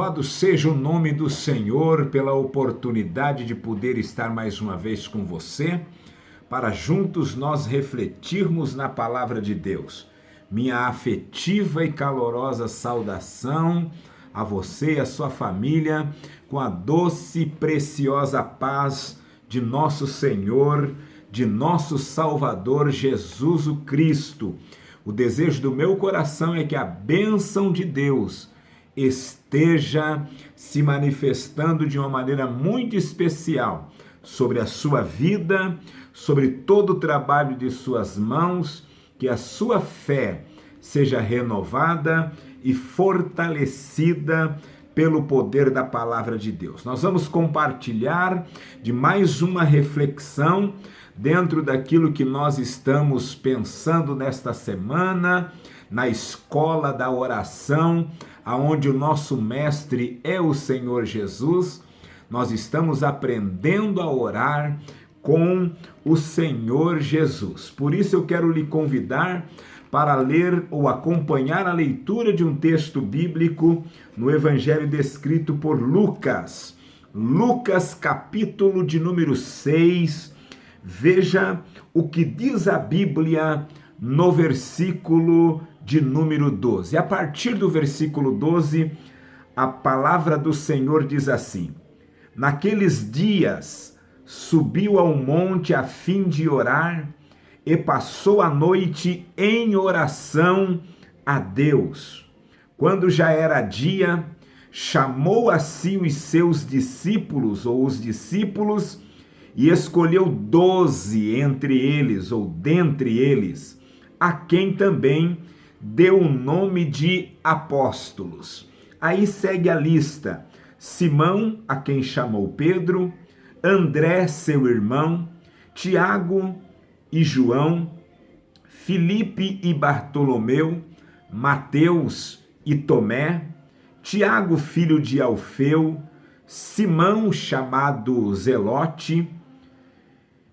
Louvado seja o nome do Senhor pela oportunidade de poder estar mais uma vez com você, para juntos nós refletirmos na palavra de Deus. Minha afetiva e calorosa saudação a você e a sua família, com a doce e preciosa paz de nosso Senhor, de nosso Salvador Jesus o Cristo. O desejo do meu coração é que a bênção de Deus esteja se manifestando de uma maneira muito especial sobre a sua vida, sobre todo o trabalho de suas mãos, que a sua fé seja renovada e fortalecida pelo poder da palavra de Deus. Nós vamos compartilhar de mais uma reflexão dentro daquilo que nós estamos pensando nesta semana, na escola da oração, aonde o nosso mestre é o Senhor Jesus. Nós estamos aprendendo a orar com o Senhor Jesus. Por isso eu quero lhe convidar para ler ou acompanhar a leitura de um texto bíblico no Evangelho descrito por Lucas. Lucas, capítulo de número 6. Veja o que diz a Bíblia no versículo de número 12. A partir do versículo 12, a palavra do Senhor diz assim: Naqueles dias subiu ao monte a fim de orar e passou a noite em oração a Deus. Quando já era dia, chamou a si os seus discípulos, ou os discípulos, e escolheu 12 entre eles, ou dentre eles, a quem também deu o nome de apóstolos. Aí segue a lista: Simão, a quem chamou Pedro, André, seu irmão, Tiago e João, Filipe e Bartolomeu, Mateus e Tomé, Tiago, filho de Alfeu, Simão, chamado Zelote,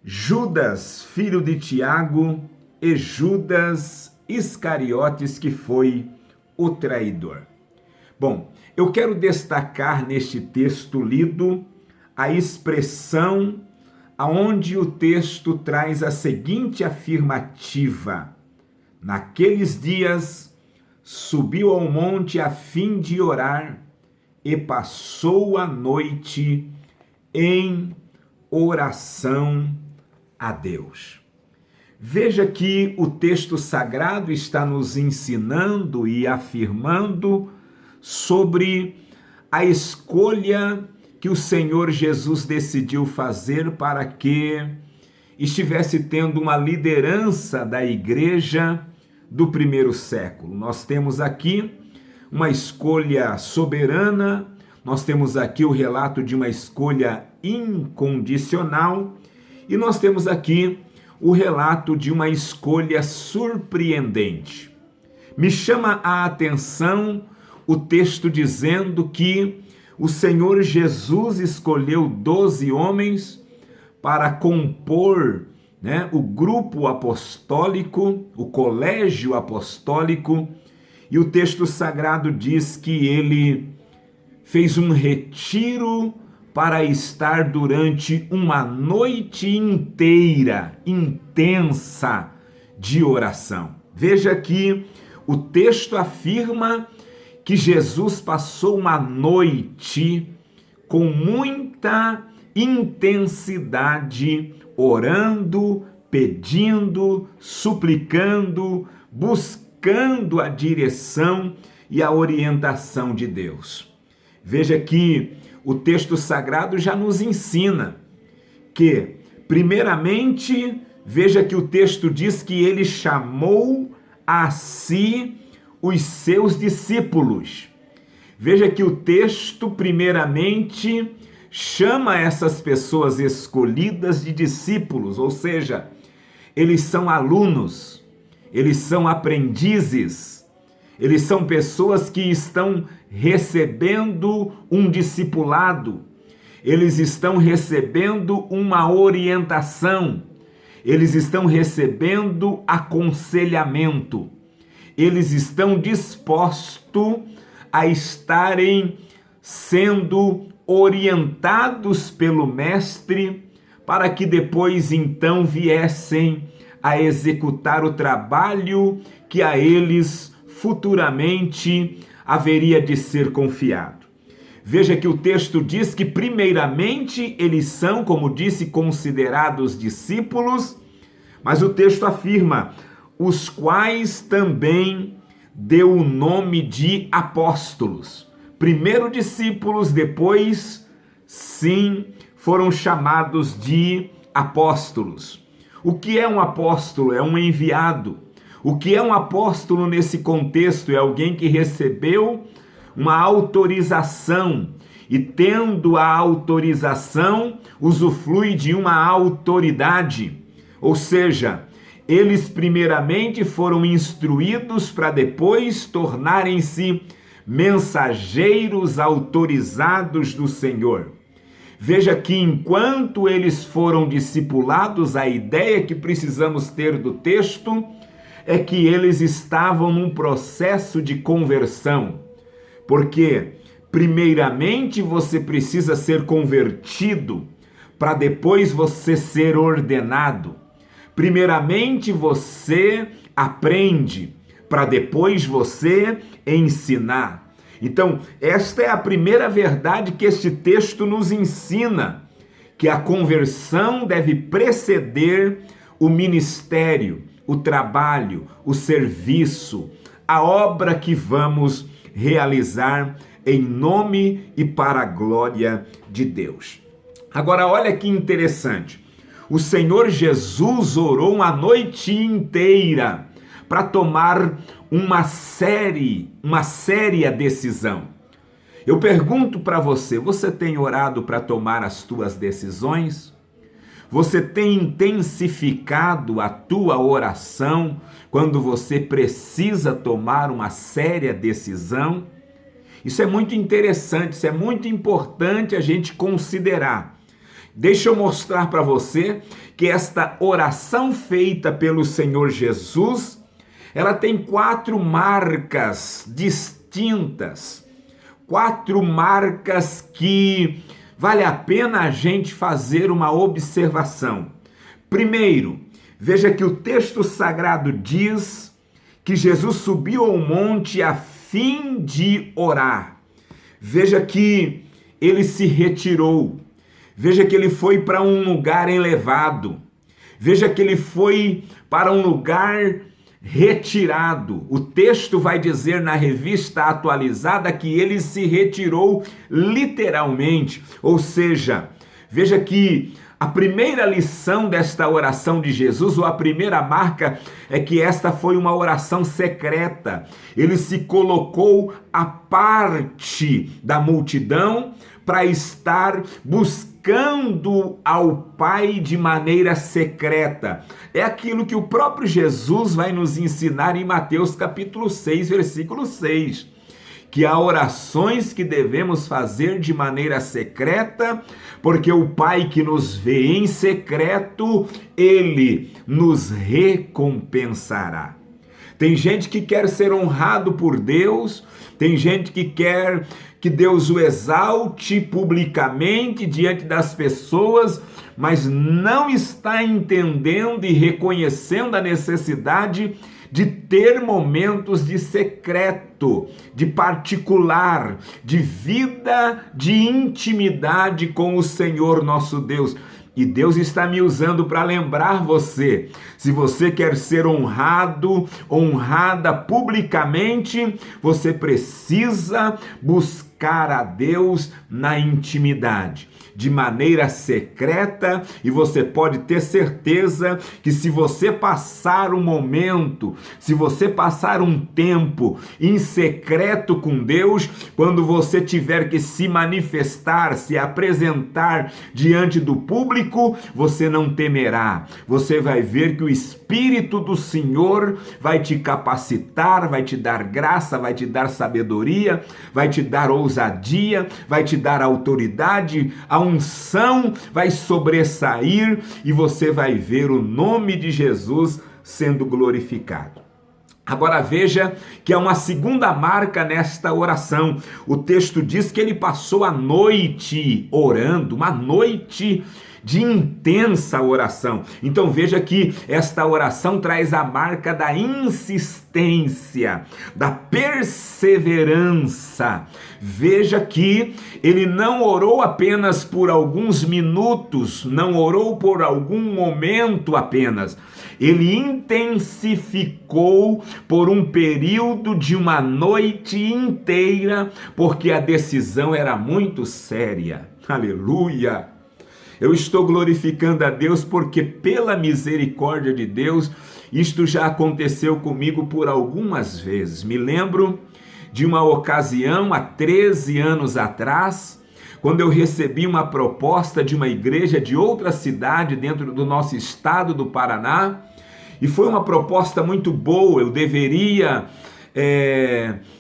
Judas, filho de Tiago, e Judas Iscariotes, que foi o traidor. Bom, eu quero destacar neste texto lido a expressão aonde o texto traz a seguinte afirmativa: Naqueles dias subiu ao monte a fim de orar e passou a noite em oração a Deus. Veja que o texto sagrado está nos ensinando e afirmando sobre a escolha que o Senhor Jesus decidiu fazer para que estivesse tendo uma liderança da igreja do primeiro século. Nós temos aqui uma escolha soberana, nós temos aqui o relato de uma escolha incondicional e nós temos aqui o relato de uma escolha surpreendente. Me chama a atenção o texto dizendo que o Senhor Jesus escolheu 12 homens para compor, o grupo apostólico, o colégio apostólico, e o texto sagrado diz que ele fez um retiro para estar durante uma noite inteira, intensa, de oração. Veja que o texto afirma que Jesus passou uma noite com muita intensidade, orando, pedindo, suplicando, buscando a direção e a orientação de Deus. Veja que o texto sagrado já nos ensina que, primeiramente, veja que o texto diz que ele chamou a si os seus discípulos. Veja que o texto, primeiramente, chama essas pessoas escolhidas de discípulos, ou seja, eles são alunos, eles são aprendizes, eles são pessoas que estão recebendo um discipulado, eles estão recebendo uma orientação, eles estão recebendo aconselhamento, eles estão dispostos a estarem sendo orientados pelo Mestre, para que depois então viessem a executar o trabalho que a eles futuramente haveria de ser confiado. Veja que o texto diz que primeiramente eles são, como disse, considerados discípulos, mas o texto afirma, os quais também deu o nome de apóstolos. Primeiro discípulos, depois, sim, foram chamados de apóstolos. O que é um apóstolo? É um enviado. O que é um apóstolo nesse contexto? É alguém que recebeu uma autorização e, tendo a autorização, usufrui de uma autoridade. Ou seja, eles primeiramente foram instruídos para depois tornarem-se mensageiros autorizados do Senhor. Veja que enquanto eles foram discipulados, a ideia que precisamos ter do texto é que eles estavam num processo de conversão. Porque, primeiramente, você precisa ser convertido para depois você ser ordenado. Primeiramente, você aprende para depois você ensinar. Então, esta é a primeira verdade que este texto nos ensina, que a conversão deve preceder o ministério, o trabalho, o serviço, a obra que vamos realizar em nome e para a glória de Deus. Agora, olha que interessante. O Senhor Jesus orou a noite inteira para tomar uma séria decisão. Eu pergunto para você, você tem orado para tomar as tuas decisões? Você tem intensificado a tua oração quando você precisa tomar uma séria decisão? Isso é muito interessante, isso é muito importante a gente considerar. Deixa eu mostrar para você que esta oração feita pelo Senhor Jesus, ela tem 4 marcas distintas, 4 marcas que vale a pena a gente fazer uma observação. Primeiro, veja que o texto sagrado diz que Jesus subiu ao monte a fim de orar. Veja que ele se retirou. Veja que ele foi para um lugar elevado. Veja que ele foi para um lugar retirado. O texto vai dizer na revista atualizada que ele se retirou literalmente. Ou seja, veja que a primeira lição desta oração de Jesus, ou a primeira marca, é que esta foi uma oração secreta. Ele se colocou à parte da multidão para estar buscando ao Pai de maneira secreta. É aquilo que o próprio Jesus vai nos ensinar em Mateus capítulo 6, versículo 6. Que há orações que devemos fazer de maneira secreta, porque o Pai que nos vê em secreto, Ele nos recompensará. Tem gente que quer ser honrado por Deus, tem gente que quer que Deus o exalte publicamente diante das pessoas, mas não está entendendo e reconhecendo a necessidade de ter momentos de secreto, de particular, de vida, de intimidade com o Senhor nosso Deus. E Deus está me usando para lembrar você, se você quer ser honrado, honrada publicamente, você precisa buscar a Deus na intimidade, de maneira secreta, e você pode ter certeza que se você passar um momento, se você passar um tempo em secreto com Deus, quando você tiver que se manifestar, se apresentar diante do público, você não temerá. Você vai ver que o Espírito do Senhor vai te capacitar, vai te dar graça, vai te dar sabedoria, vai te dar ousadia, vai te dar autoridade, a unção vai sobressair e você vai ver o nome de Jesus sendo glorificado. Agora veja que há uma segunda marca nesta oração. O texto diz que ele passou a noite orando, uma noite de intensa oração. Então veja que esta oração traz a marca da insistência, da perseverança. Veja que ele não orou apenas por alguns minutos, não orou por algum momento apenas. Ele intensificou por um período de uma noite inteira, porque a decisão era muito séria. Aleluia! Eu estou glorificando a Deus porque, pela misericórdia de Deus, isto já aconteceu comigo por algumas vezes. Me lembro de uma ocasião, há 13 anos atrás, quando eu recebi uma proposta de uma igreja de outra cidade dentro do nosso estado do Paraná, e foi uma proposta muito boa. Eu deveria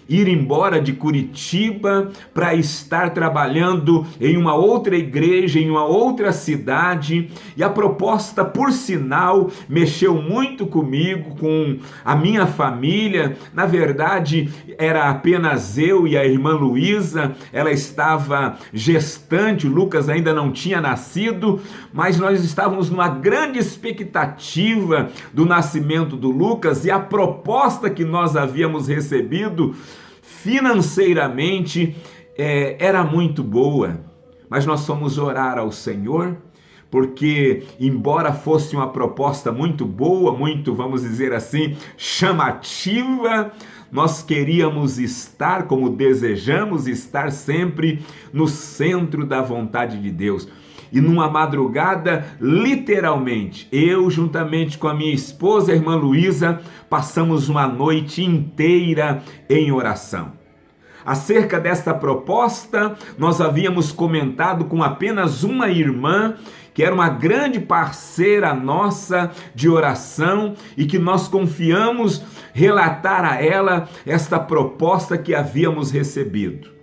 ir embora de Curitiba para estar trabalhando em uma outra igreja, em uma outra cidade, e a proposta, por sinal, mexeu muito comigo, com a minha família. Na verdade, era apenas eu e a irmã Luísa, ela estava gestante, o Lucas ainda não tinha nascido, mas nós estávamos numa grande expectativa do nascimento do Lucas, e a proposta que nós havíamos recebido financeiramente era muito boa, mas nós fomos orar ao Senhor, porque embora fosse uma proposta muito boa, muito, vamos dizer assim, chamativa, nós queríamos estar, como desejamos estar sempre, no centro da vontade de Deus. E numa madrugada, literalmente, eu juntamente com a minha esposa, a irmã Luísa, passamos uma noite inteira em oração. Acerca desta proposta, nós havíamos comentado com apenas uma irmã, que era uma grande parceira nossa de oração, e que nós confiamos relatar a ela esta proposta que havíamos recebido.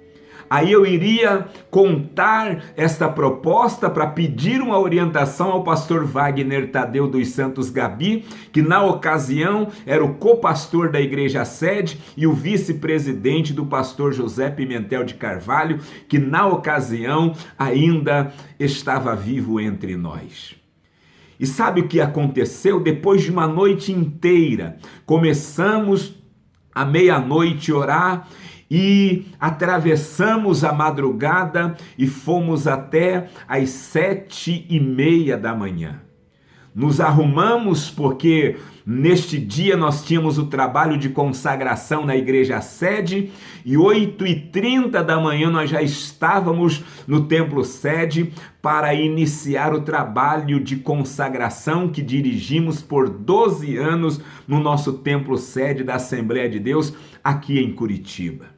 Aí eu iria contar esta proposta para pedir uma orientação ao pastor Wagner Tadeu dos Santos Gabi, que na ocasião era o copastor da igreja sede, e o vice-presidente do pastor José Pimentel de Carvalho, que na ocasião ainda estava vivo entre nós. E sabe o que aconteceu? Depois de uma noite inteira, começamos à meia-noite orar, e atravessamos a madrugada e fomos até às 7:30 da manhã. Nos arrumamos porque neste dia nós tínhamos o trabalho de consagração na igreja sede, e 8:30 da manhã nós já estávamos no templo sede para iniciar o trabalho de consagração que dirigimos por 12 anos no nosso templo sede da Assembleia de Deus aqui em Curitiba.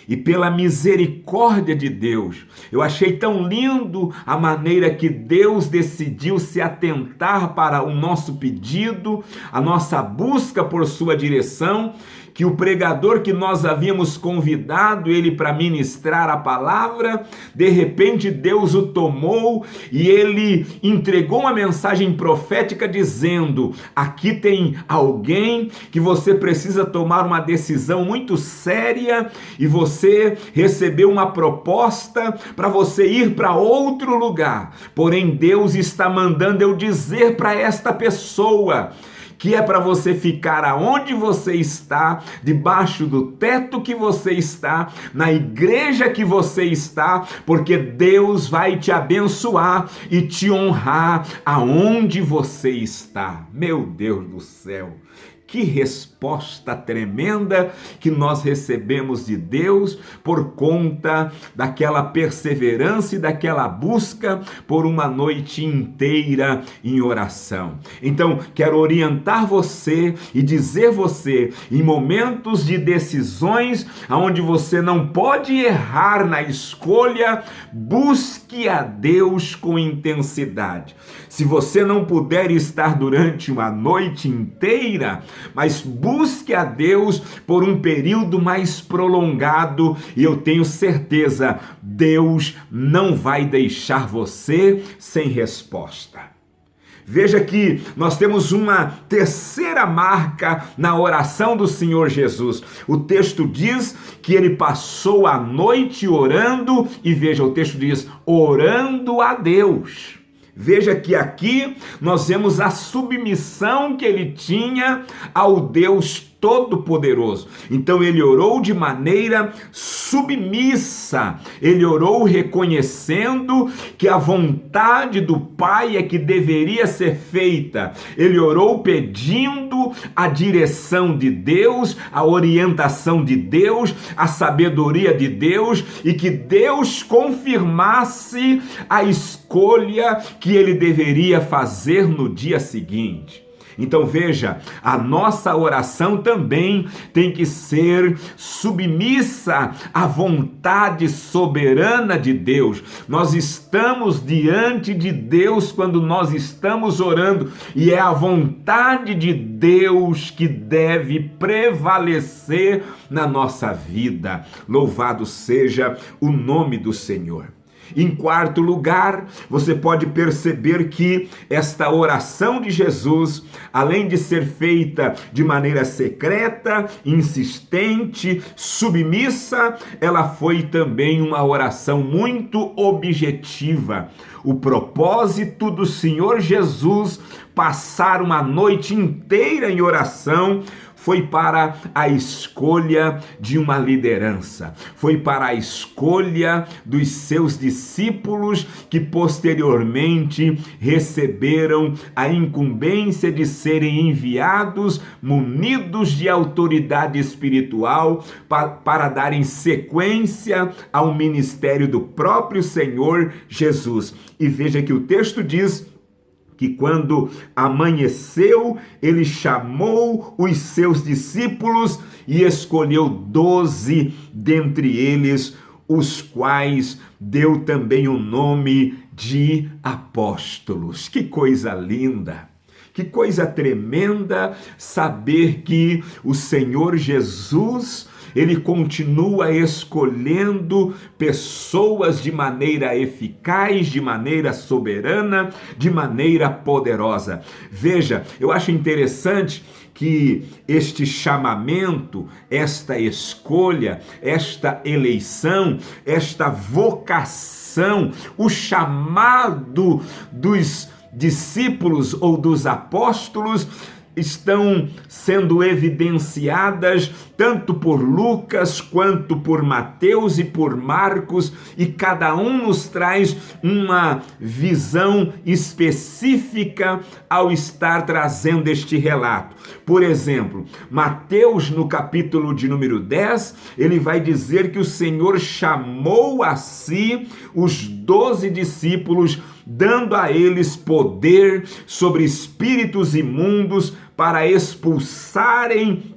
E pela misericórdia de Deus, eu achei tão lindo a maneira que Deus decidiu se atentar para o nosso pedido, a nossa busca por sua direção, que o pregador que nós havíamos convidado ele para ministrar a palavra, de repente Deus o tomou e ele entregou uma mensagem profética dizendo: aqui tem alguém que você precisa tomar uma decisão muito séria, e você recebeu uma proposta para você ir para outro lugar, porém Deus está mandando eu dizer para esta pessoa que é para você ficar aonde você está, debaixo do teto que você está, na igreja que você está, porque Deus vai te abençoar e te honrar aonde você está. Meu Deus do céu! Que resposta tremenda que nós recebemos de Deus por conta daquela perseverança e daquela busca por uma noite inteira em oração. Então, quero orientar você e dizer você, em momentos de decisões, onde você não pode errar na escolha, busque a Deus com intensidade. Se você não puder estar durante uma noite inteira, mas busque a Deus por um período mais prolongado, e eu tenho certeza, Deus não vai deixar você sem resposta. Veja que nós temos uma terceira marca na oração do Senhor Jesus. O texto diz que ele passou a noite orando, e veja, o texto diz, orando a Deus. Veja que aqui nós vemos a submissão que ele tinha ao Deus Todo-Poderoso. Então ele orou de maneira submissa, ele orou reconhecendo que a vontade do Pai é que deveria ser feita, ele orou pedindo a direção de Deus, a orientação de Deus, a sabedoria de Deus, e que Deus confirmasse a escolha que ele deveria fazer no dia seguinte. Então veja, a nossa oração também tem que ser submissa à vontade soberana de Deus. Nós estamos diante de Deus quando nós estamos orando, e é a vontade de Deus que deve prevalecer na nossa vida. Louvado seja o nome do Senhor. Em quarto lugar, você pode perceber que esta oração de Jesus, além de ser feita de maneira secreta, insistente, submissa, ela foi também uma oração muito objetiva. O propósito do Senhor Jesus passar uma noite inteira em oração foi para a escolha de uma liderança, foi para a escolha dos seus discípulos que posteriormente receberam a incumbência de serem enviados, munidos de autoridade espiritual, para darem sequência ao ministério do próprio Senhor Jesus. E veja que o texto diz que quando amanheceu, ele chamou os seus discípulos e escolheu 12 dentre eles, os quais deu também o nome de apóstolos. Que coisa linda! Que coisa tremenda saber que o Senhor Jesus, ele continua escolhendo pessoas de maneira eficaz, de maneira soberana, de maneira poderosa. Veja, eu acho interessante que este chamamento, esta escolha, esta eleição, esta vocação, o chamado dos discípulos ou dos apóstolos, estão sendo evidenciadas tanto por Lucas quanto por Mateus e por Marcos, e cada um nos traz uma visão específica ao estar trazendo este relato. Por exemplo, Mateus, no capítulo de número 10, ele vai dizer que o Senhor chamou a si os 12 discípulos, dando a eles poder sobre espíritos imundos para expulsarem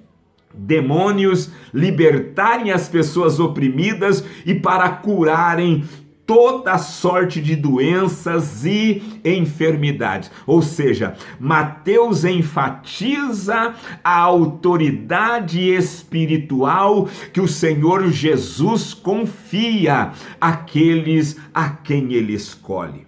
demônios, libertarem as pessoas oprimidas e para curarem toda sorte de doenças e enfermidades. Ou seja, Mateus enfatiza a autoridade espiritual que o Senhor Jesus confia àqueles a quem ele escolhe.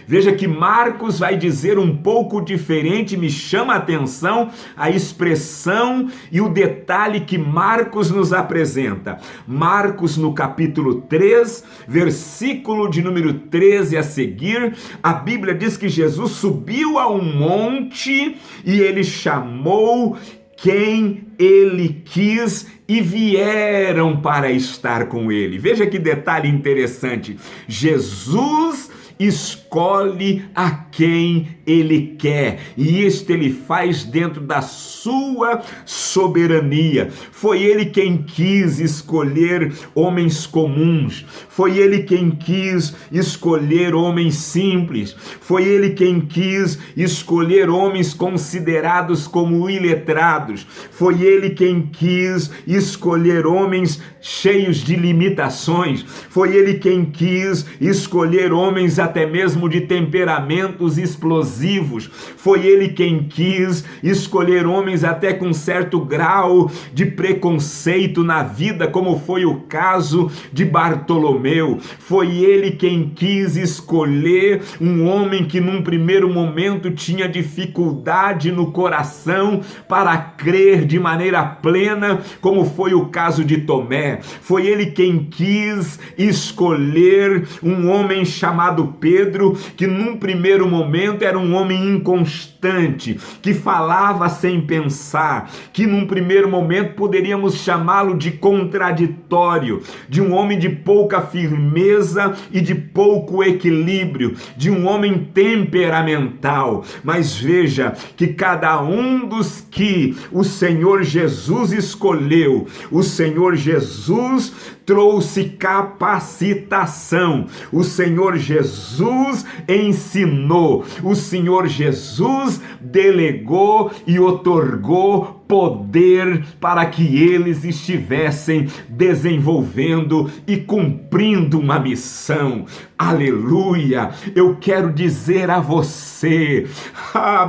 Veja que Marcos vai dizer um pouco diferente, me chama a atenção a expressão e o detalhe que Marcos nos apresenta. Marcos, no capítulo 3, versículo de número 13 a seguir, a Bíblia diz que Jesus subiu a um monte e ele chamou quem ele quis e vieram para estar com ele. Veja que detalhe interessante. Jesus escolhe a quem ele quer, e isto ele faz dentro da sua soberania. Foi ele quem quis escolher homens comuns, foi ele quem quis escolher homens simples, foi ele quem quis escolher homens considerados como iletrados, foi ele quem quis escolher homens cheios de limitações, foi ele quem quis escolher homens até mesmo de temperamentos explosivos. Foi ele quem quis escolher homens até com certo grau de preconceito na vida, como foi o caso de Bartolomeu. Foi ele quem quis escolher um homem que num primeiro momento tinha dificuldade no coração para crer de maneira plena, como foi o caso de Tomé. Foi ele quem quis escolher um homem chamado Pedro, que num primeiro momento era um homem inconstante, que falava sem pensar, que num primeiro momento poderíamos chamá-lo de contraditório, de um homem de pouca firmeza e de pouco equilíbrio, de um homem temperamental. Mas veja que cada um dos que o Senhor Jesus escolheu, o Senhor Jesus trouxe capacitação, o Senhor Jesus ensinou, o Senhor Jesus delegou e outorgou poder para que eles estivessem desenvolvendo e cumprindo uma missão. Aleluia! Eu quero dizer a você,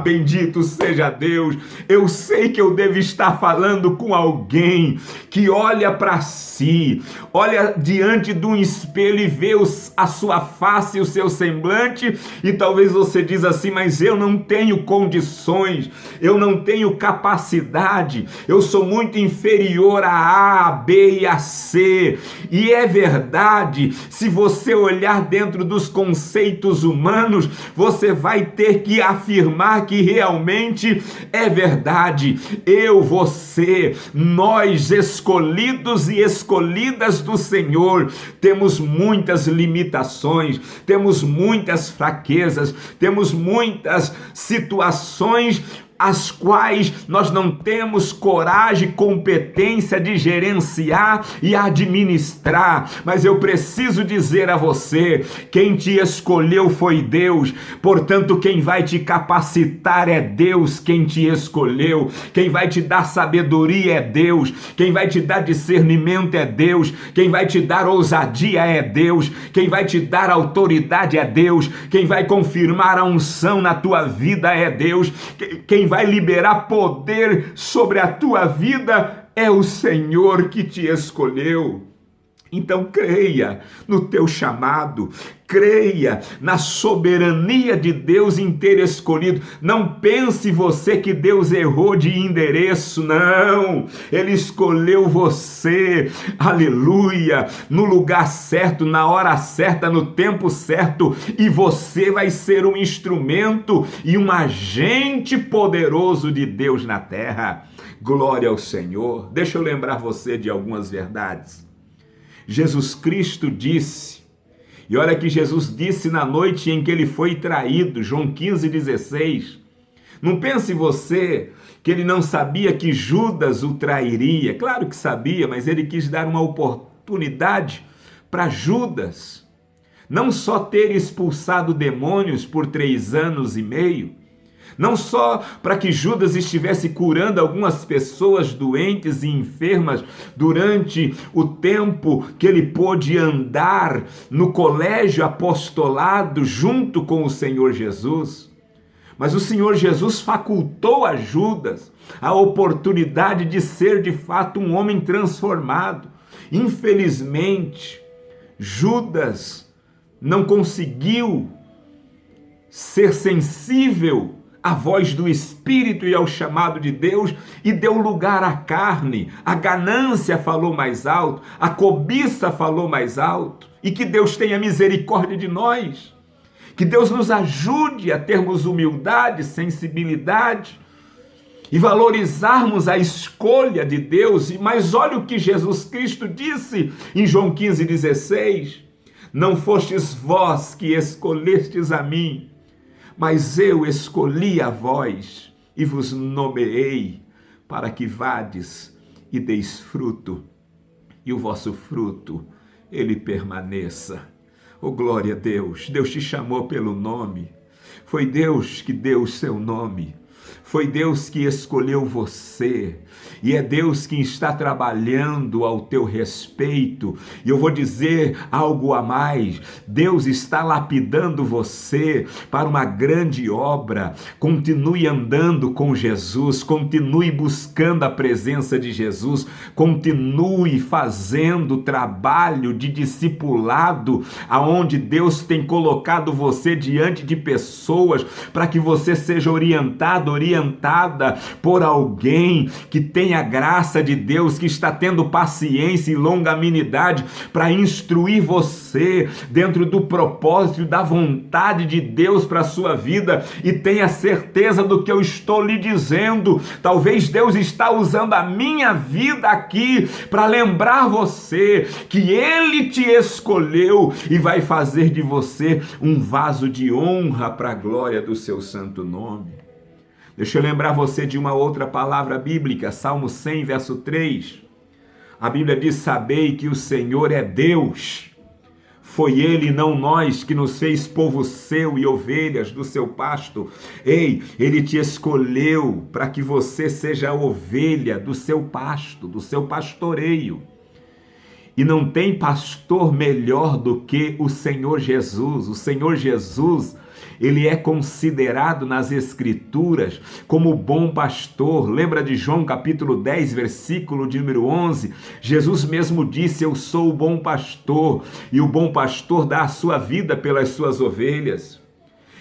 bendito seja Deus, eu sei que eu devo estar falando com alguém que olha para si, olha diante de um espelho e vê a sua face e o seu semblante, e talvez você diz assim, mas eu não tenho condições, eu não tenho capacidade, eu sou muito inferior a A, B e a C. E é verdade, se você olhar dentro dos conceitos humanos, você vai ter que afirmar que realmente é verdade. Eu, você, nós escolhidos e escolhidas do Senhor, temos muitas limitações, temos muitas fraquezas, temos muitas situações as quais nós não temos coragem e competência de gerenciar e administrar. Mas eu preciso dizer a você, quem te escolheu foi Deus, portanto quem vai te capacitar é Deus, quem te escolheu, quem vai te dar sabedoria é Deus, quem vai te dar discernimento é Deus, quem vai te dar ousadia é Deus, quem vai te dar autoridade é Deus, quem vai confirmar a unção na tua vida é Deus, quem vai liberar poder sobre a tua vida é o Senhor que te escolheu. Então creia no teu chamado, creia na soberania de Deus em ter escolhido. Não pense você que Deus errou de endereço, não. Ele escolheu você, aleluia, no lugar certo, na hora certa, no tempo certo, e você vai ser um instrumento e um agente poderoso de Deus na terra. Glória ao Senhor. Deixa eu lembrar você de algumas verdades. Jesus Cristo disse, e olha que Jesus disse na noite em que ele foi traído, João 15,16. Não pense você que ele não sabia que Judas o trairia. Claro que sabia, mas ele quis dar uma oportunidade para Judas não só ter expulsado demônios por 3 anos e meio, não só para que Judas estivesse curando algumas pessoas doentes e enfermas durante o tempo que ele pôde andar no colégio apostolado junto com o Senhor Jesus, mas o Senhor Jesus facultou a Judas a oportunidade de ser de fato um homem transformado. Infelizmente, Judas não conseguiu ser sensível à voz do Espírito e ao chamado de Deus e deu lugar à carne. A ganância falou mais alto, a cobiça falou mais alto. E que Deus tenha misericórdia de nós, que Deus nos ajude a termos humildade, sensibilidade e valorizarmos a escolha de Deus. Mas olha o que Jesus Cristo disse em João 15,16: não fostes vós que escolhestes a mim, mas eu escolhi a vós e vos nomeei para que vades e deis fruto, e o vosso fruto, ele permaneça. Oh, glória a Deus! Deus te chamou pelo nome. Foi Deus que deu o seu nome. Foi Deus que escolheu você e é Deus quem está trabalhando ao teu respeito. E eu vou dizer algo a mais: Deus está lapidando você para uma grande obra. Continue andando com Jesus, continue buscando a presença de Jesus, continue fazendo o trabalho de discipulado, aonde Deus tem colocado você diante de pessoas para que você seja orientada por alguém que tem a graça de Deus, que está tendo paciência e longanimidade para instruir você dentro do propósito e da vontade de Deus para a sua vida. E tenha certeza do que eu estou lhe dizendo. Talvez Deus está usando a minha vida aqui para lembrar você que Ele te escolheu e vai fazer de você um vaso de honra para a glória do seu santo nome. Deixa eu lembrar você de uma outra palavra bíblica, Salmo 100, verso 3. A Bíblia diz: sabei que o Senhor é Deus. Foi Ele, não nós, que nos fez povo seu e ovelhas do seu pasto. Ei, Ele te escolheu para que você seja a ovelha do seu pasto, do seu pastoreio. E não tem pastor melhor do que o Senhor Jesus. O Senhor Jesus, Ele é considerado nas Escrituras como o bom pastor. Lembra de João capítulo 10, versículo de número 11? Jesus mesmo disse: eu sou o bom pastor, e o bom pastor dá a sua vida pelas suas ovelhas.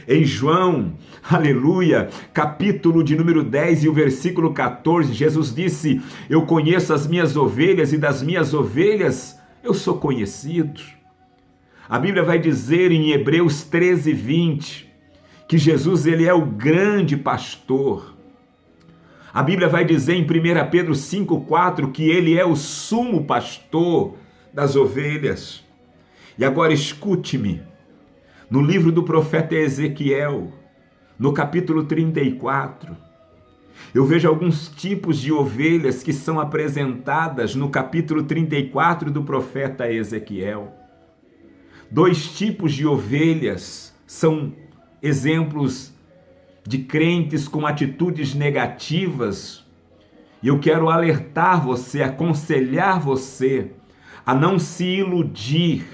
Em João, aleluia, capítulo de número 10 e o versículo 14, Jesus disse: eu conheço as minhas ovelhas e das minhas ovelhas eu sou conhecido. A Bíblia vai dizer em Hebreus 13, 20, que Jesus, ele é o grande pastor. A Bíblia vai dizer em 1 Pedro 5, 4, que ele é o sumo pastor das ovelhas. E agora escute-me, no livro do profeta Ezequiel, no capítulo 34, eu vejo alguns tipos de ovelhas que são apresentadas no capítulo 34 do profeta Ezequiel. 2 tipos de ovelhas são exemplos de crentes com atitudes negativas. E eu quero alertar você, aconselhar você a não se iludir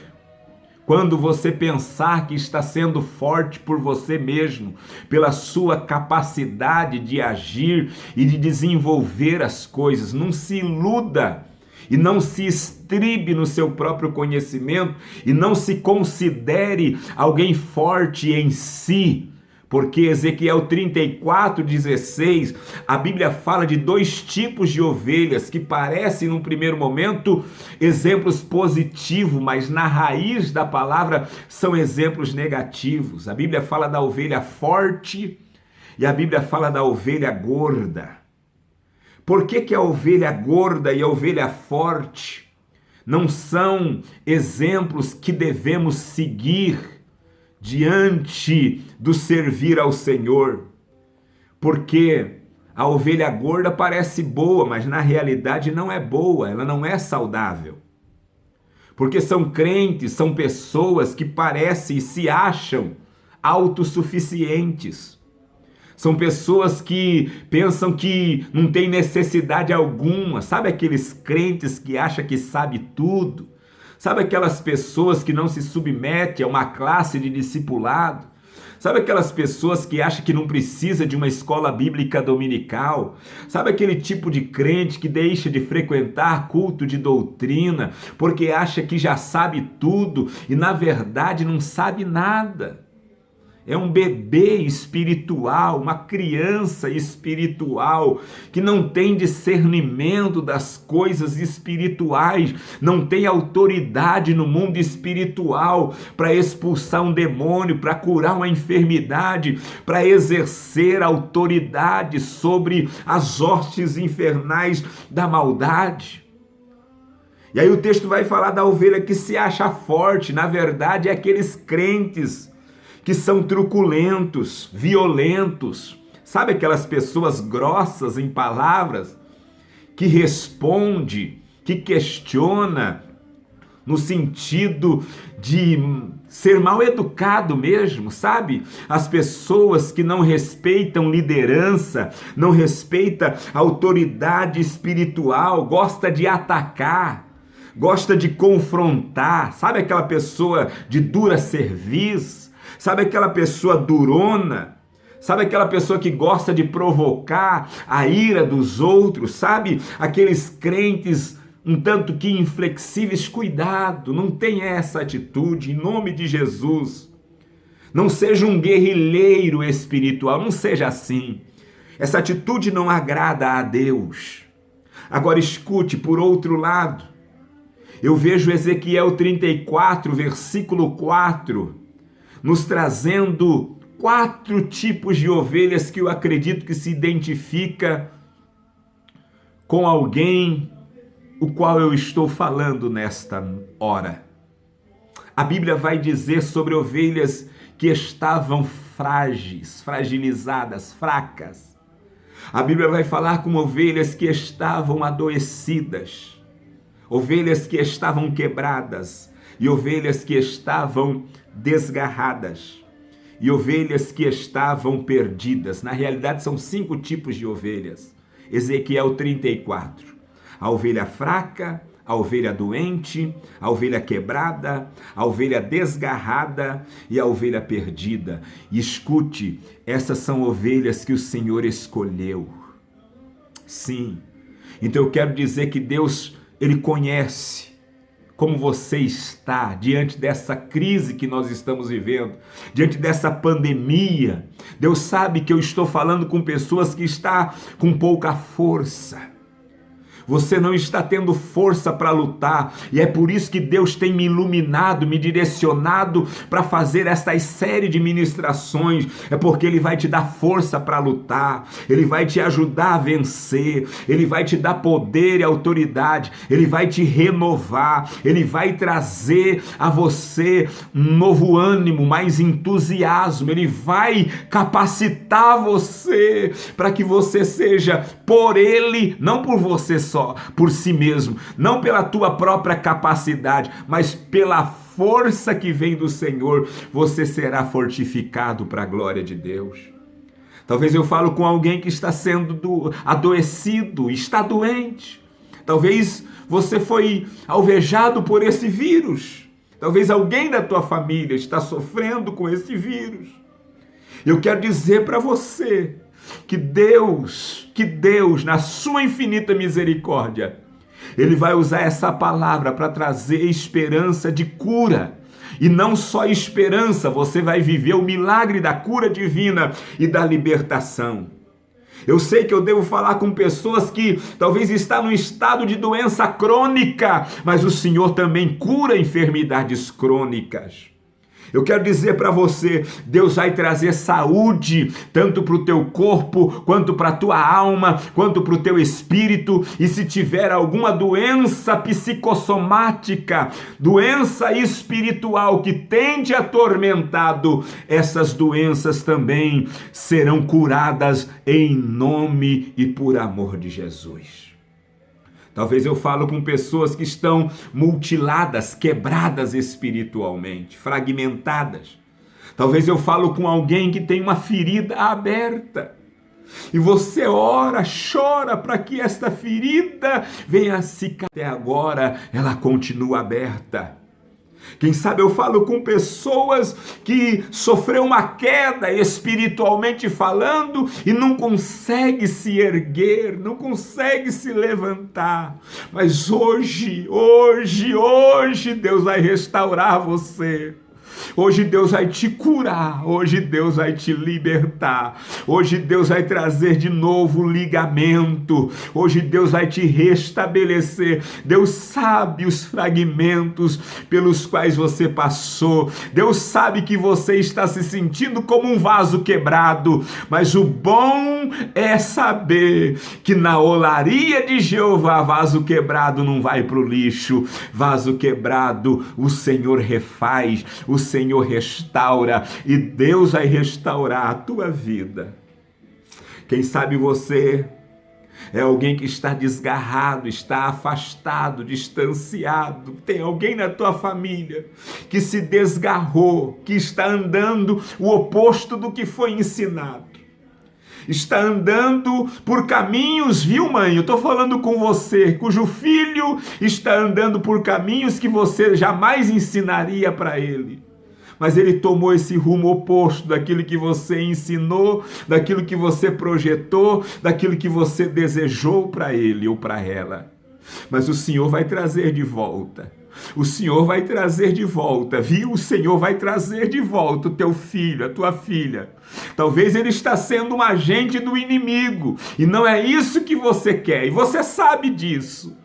quando você pensar que está sendo forte por você mesmo, pela sua capacidade de agir e de desenvolver as coisas. Não se iluda e não se estribe no seu próprio conhecimento e não se considere alguém forte em si. Porque Ezequiel 34, 16, a Bíblia fala de 2 tipos de ovelhas que parecem, num primeiro momento, exemplos positivos, mas na raiz da palavra são exemplos negativos. A Bíblia fala da ovelha forte e a Bíblia fala da ovelha gorda. Por que a ovelha gorda e a ovelha forte não são exemplos que devemos seguir diante do servir ao Senhor? Porque a ovelha gorda parece boa, mas na realidade não é boa, ela não é saudável. Porque são crentes, são pessoas que parecem e se acham autossuficientes. São pessoas que pensam que não tem necessidade alguma. Sabe aqueles crentes que acham que sabe tudo? Sabe aquelas pessoas que não se submetem a uma classe de discipulado? Sabe aquelas pessoas que acham que não precisa de uma escola bíblica dominical? Sabe aquele tipo de crente que deixa de frequentar culto de doutrina porque acha que já sabe tudo e na verdade não sabe nada? É um bebê espiritual, uma criança espiritual que não tem discernimento das coisas espirituais, não tem autoridade no mundo espiritual para expulsar um demônio, para curar uma enfermidade, para exercer autoridade sobre as hostes infernais da maldade. E aí o texto vai falar da ovelha que se acha forte, na verdade é aqueles crentes que são truculentos, violentos. Sabe aquelas pessoas grossas em palavras, que responde, que questiona, no sentido de ser mal educado mesmo, sabe? As pessoas que não respeitam liderança, não respeitam autoridade espiritual, gosta de atacar, gosta de confrontar, sabe aquela pessoa de dura cerviz, sabe aquela pessoa durona, sabe aquela pessoa que gosta de provocar a ira dos outros, sabe? Aqueles crentes um tanto que inflexíveis, cuidado, não tenha essa atitude, em nome de Jesus. Não seja um guerrilheiro espiritual, não seja assim. Essa atitude não agrada a Deus. Agora escute, por outro lado, eu vejo Ezequiel 34, versículo 4, nos trazendo 4 tipos de ovelhas que eu acredito que se identifica com alguém o qual eu estou falando nesta hora. A Bíblia vai dizer sobre ovelhas que estavam frágeis, fragilizadas, fracas. A Bíblia vai falar com ovelhas que estavam adoecidas, ovelhas que estavam quebradas e ovelhas que estavam desgarradas e ovelhas que estavam perdidas. Na realidade são 5 tipos de ovelhas. Ezequiel 34. A ovelha fraca, a ovelha doente, a ovelha quebrada, a ovelha desgarrada e a ovelha perdida. E escute, essas são ovelhas que o Senhor escolheu. Sim, então eu quero dizer que Deus, Ele conhece como você está diante dessa crise que nós estamos vivendo, diante dessa pandemia. Deus sabe que eu estou falando com pessoas que estão com pouca força. Você não está tendo força para lutar, e é por isso que Deus tem me iluminado, me direcionado para fazer esta série de ministrações. É porque Ele vai te dar força para lutar, Ele vai te ajudar a vencer, Ele vai te dar poder e autoridade, Ele vai te renovar, Ele vai trazer a você um novo ânimo, mais entusiasmo, Ele vai capacitar você para que você seja por Ele, não por você só, por si mesmo, não pela tua própria capacidade, mas pela força que vem do Senhor, você será fortificado para a glória de Deus. Talvez eu falo com alguém que está sendo adoecido, está doente. Talvez você foi alvejado por esse vírus. Talvez alguém da tua família está sofrendo com esse vírus. Eu quero dizer para você que Deus, na sua infinita misericórdia, Ele vai usar essa palavra para trazer esperança de cura. E não só esperança, você vai viver o milagre da cura divina e da libertação. Eu sei que eu devo falar com pessoas que talvez estão num estado de doença crônica, mas o Senhor também cura enfermidades crônicas. Eu quero dizer para você, Deus vai trazer saúde, tanto para o teu corpo, quanto para a tua alma, quanto para o teu espírito. E se tiver alguma doença psicossomática, doença espiritual que tem te atormentado, essas doenças também serão curadas em nome e por amor de Jesus. Talvez eu falo com pessoas que estão mutiladas, quebradas espiritualmente, fragmentadas. Talvez eu falo com alguém que tem uma ferida aberta. E você ora, chora para que esta ferida venha a cicatrizar. Até agora ela continua aberta. Quem sabe eu falo com pessoas que sofreu uma queda espiritualmente falando e não consegue se erguer, não consegue se levantar. Mas hoje Deus vai restaurar você. Hoje Deus vai te curar, hoje Deus vai te libertar, hoje Deus vai trazer de novo ligamento, hoje Deus vai te restabelecer. Deus sabe os fragmentos pelos quais você passou, Deus sabe que você está se sentindo como um vaso quebrado, mas o bom é saber que na olaria de Jeová, vaso quebrado não vai para o lixo, vaso quebrado o Senhor refaz, o Senhor restaura, e Deus vai restaurar a tua vida. Quem sabe você É alguém que está desgarrado, está afastado, distanciado. Tem alguém na tua família que se desgarrou, que está andando o oposto do que foi ensinado. Está andando por caminhos, viu, mãe? Eu estou falando com você, cujo filho está andando por caminhos que você jamais ensinaria para ele. Mas ele tomou esse rumo oposto daquilo que você ensinou, daquilo que você projetou, daquilo que você desejou para ele ou para ela. Mas o Senhor vai trazer de volta. O Senhor vai trazer de volta, viu? O Senhor vai trazer de volta o teu filho, a tua filha. Talvez ele está sendo um agente do inimigo e não é isso que você quer, e você sabe disso.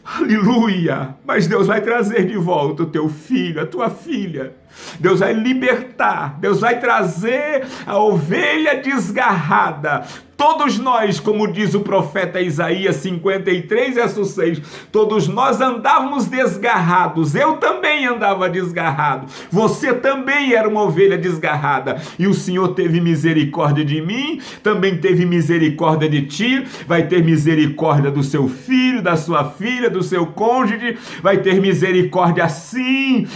Aleluia! Mas Deus vai trazer de volta o teu filho, a tua filha. Deus vai libertar, Deus vai trazer a ovelha desgarrada. Todos nós, como diz o profeta Isaías 53, verso 6, todos nós andávamos desgarrados, eu também andava desgarrado, você também era uma ovelha desgarrada, e o Senhor teve misericórdia de mim, também teve misericórdia de ti, vai ter misericórdia do seu filho, da sua filha, do seu cônjuge, vai ter misericórdia sim,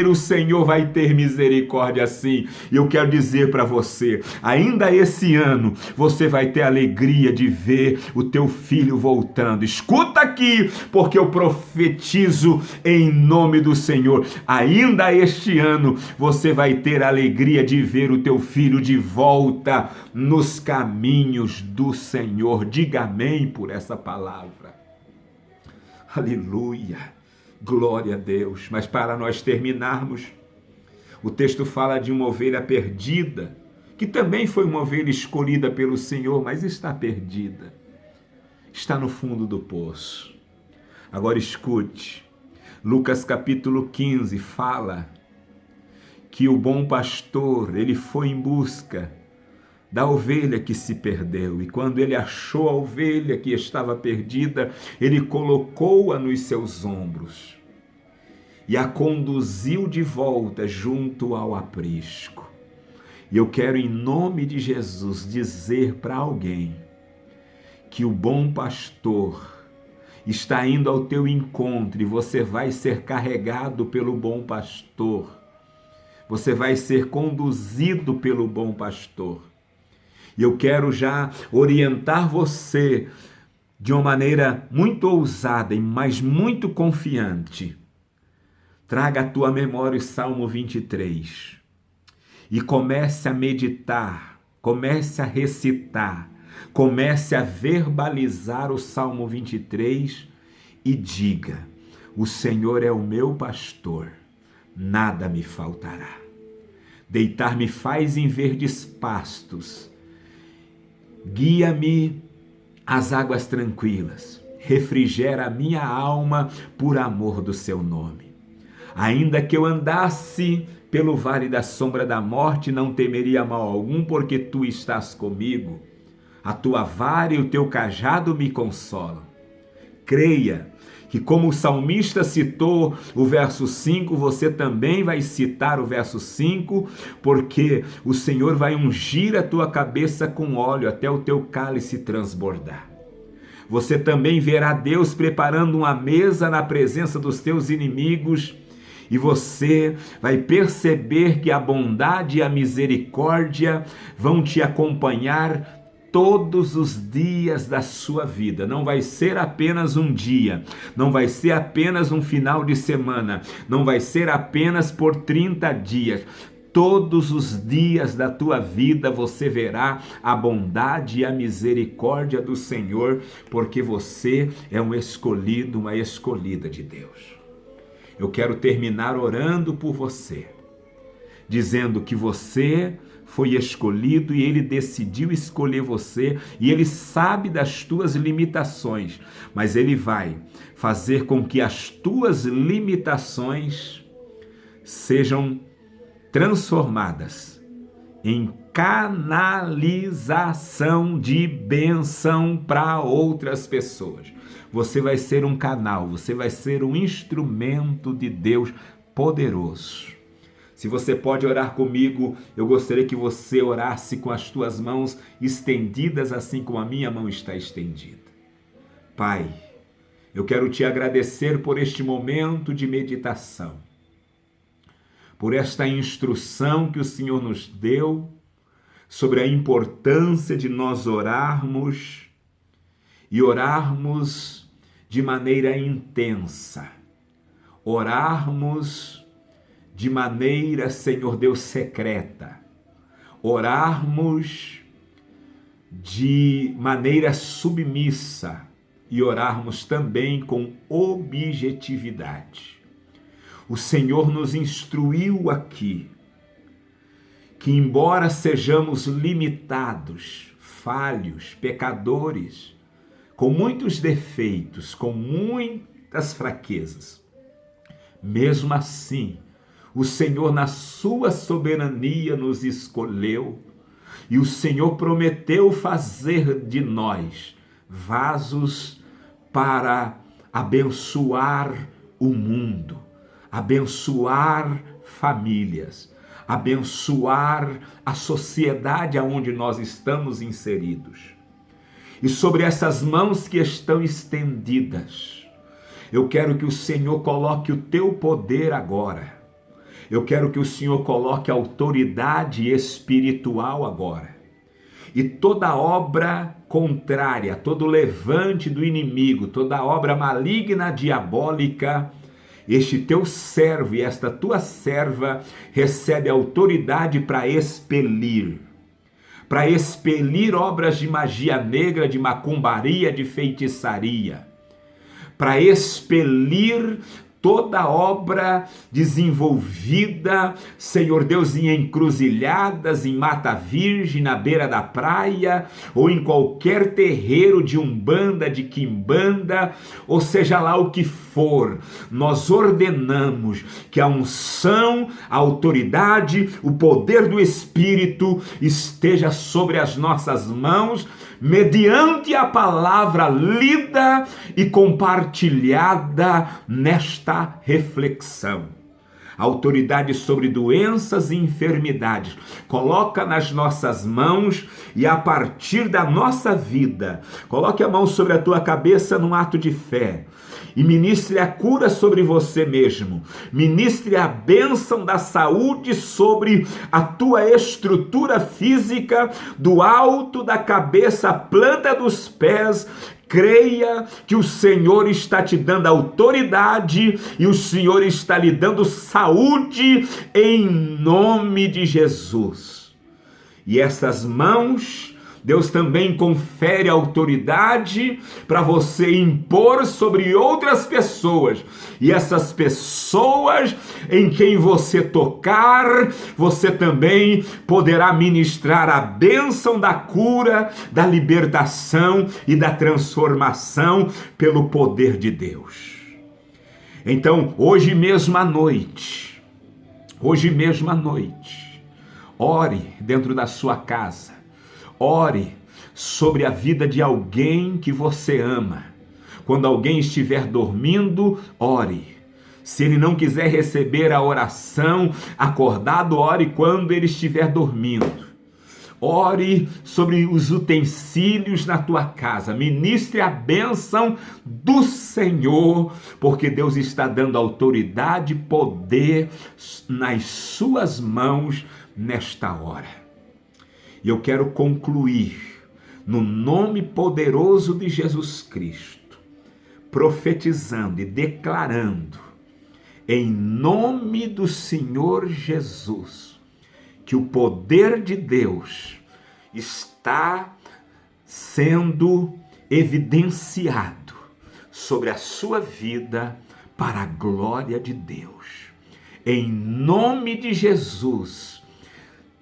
o Senhor vai ter misericórdia sim. E eu quero dizer para você, ainda esse ano, você vai ter alegria de ver o teu filho voltando. Escuta aqui, porque eu profetizo em nome do Senhor. Ainda este ano, você vai ter alegria de ver o teu filho de volta nos caminhos do Senhor. Diga amém por essa palavra. Aleluia. Glória a Deus. Mas para nós terminarmos, o texto fala de uma ovelha perdida, que também foi uma ovelha escolhida pelo Senhor, mas está perdida. Está no fundo do poço. Agora escute, Lucas capítulo 15 fala que o bom pastor, ele foi em busca da ovelha que se perdeu, e quando ele achou a ovelha que estava perdida, ele colocou-a nos seus ombros e a conduziu de volta junto ao aprisco. E eu quero, em nome de Jesus, dizer para alguém que o bom pastor está indo ao teu encontro e você vai ser carregado pelo bom pastor. Você vai ser conduzido pelo bom pastor. E eu quero já orientar você de uma maneira muito ousada, mas muito confiante. Traga à tua memória o Salmo 23 e comece a meditar, comece a recitar, comece a verbalizar o Salmo 23 e diga: o Senhor é o meu pastor, nada me faltará. Deitar-me faz em verdes pastos, guia-me às águas tranquilas, refrigera a minha alma por amor do seu nome. Ainda que eu andasse pelo vale da sombra da morte, não temeria mal algum, porque tu estás comigo. A tua vara e o teu cajado me consolam. Creia que, como o salmista citou o verso 5, você também vai citar o verso 5, porque o Senhor vai ungir a tua cabeça com óleo até o teu cálice transbordar. Você também verá Deus preparando uma mesa na presença dos teus inimigos, e você vai perceber que a bondade e a misericórdia vão te acompanhar todos os dias da sua vida. Não vai ser apenas um dia, não vai ser apenas um final de semana, não vai ser apenas por 30 dias. Todos os dias da tua vida você verá a bondade e a misericórdia do Senhor, porque você é um escolhido, uma escolhida de Deus. Eu quero terminar orando por você, dizendo que você foi escolhido e Ele decidiu escolher você, e Ele sabe das tuas limitações, mas Ele vai fazer com que as tuas limitações sejam transformadas em canalização de bênção para outras pessoas. Você vai ser um canal, você vai ser um instrumento de Deus poderoso. Se você pode orar comigo, eu gostaria que você orasse com as tuas mãos estendidas, assim como a minha mão está estendida. Pai, eu quero te agradecer por este momento de meditação, por esta instrução que o Senhor nos deu sobre a importância de nós orarmos e orarmos de maneira intensa, orarmos de maneira, Senhor Deus, secreta, orarmos de maneira submissa e orarmos também com objetividade. O Senhor nos instruiu aqui que, embora sejamos limitados, falhos, pecadores, com muitos defeitos, com muitas fraquezas, mesmo assim, o Senhor, na sua soberania, nos escolheu e o Senhor prometeu fazer de nós vasos para abençoar o mundo, abençoar famílias, abençoar a sociedade aonde nós estamos inseridos. E sobre essas mãos que estão estendidas, eu quero que o Senhor coloque o teu poder agora. Eu quero que o Senhor coloque autoridade espiritual agora. E toda obra contrária, todo levante do inimigo, toda obra maligna, diabólica, este teu servo e esta tua serva recebe autoridade para expelir obras de magia negra, de macumbaria, de feitiçaria, para expelir toda obra desenvolvida, Senhor Deus, em encruzilhadas, em mata virgem, na beira da praia, ou em qualquer terreiro de umbanda, de quimbanda, ou seja lá o que for, nós ordenamos que a unção, a autoridade, o poder do Espírito esteja sobre as nossas mãos, mediante a palavra lida e compartilhada nesta reflexão. Autoridade sobre doenças e enfermidades, coloca nas nossas mãos e a partir da nossa vida, coloque a mão sobre a tua cabeça num ato de fé e ministre a cura sobre você mesmo, ministre a bênção da saúde sobre a tua estrutura física, do alto da cabeça à planta dos pés. Creia que o Senhor está te dando autoridade e o Senhor está lhe dando saúde em nome de Jesus. E essas mãos, Deus também confere autoridade para você impor sobre outras pessoas. E essas pessoas em quem você tocar, você também poderá ministrar a bênção da cura, da libertação e da transformação pelo poder de Deus. Então, hoje mesmo à noite, ore dentro da sua casa. Ore sobre a vida de alguém que você ama. Quando alguém estiver dormindo, ore. Se ele não quiser receber a oração acordado, ore quando ele estiver dormindo. Ore sobre os utensílios na tua casa. Ministre a bênção do Senhor, porque Deus está dando autoridade e poder nas suas mãos nesta hora. E eu quero concluir no nome poderoso de Jesus Cristo, profetizando e declarando, em nome do Senhor Jesus, que o poder de Deus está sendo evidenciado sobre a sua vida para a glória de Deus. Em nome de Jesus,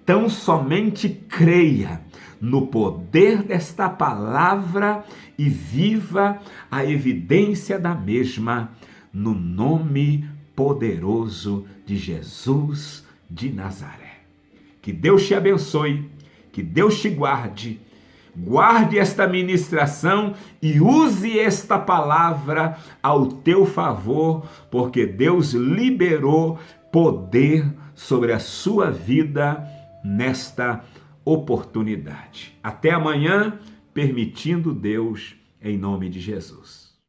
tão somente creia no poder desta palavra e viva a evidência da mesma no nome poderoso de Jesus de Nazaré. Que Deus te abençoe, que Deus te guarde, guarde esta ministração e use esta palavra ao teu favor, porque Deus liberou poder sobre a sua vida nesta oportunidade. Até amanhã, permitindo Deus, em nome de Jesus.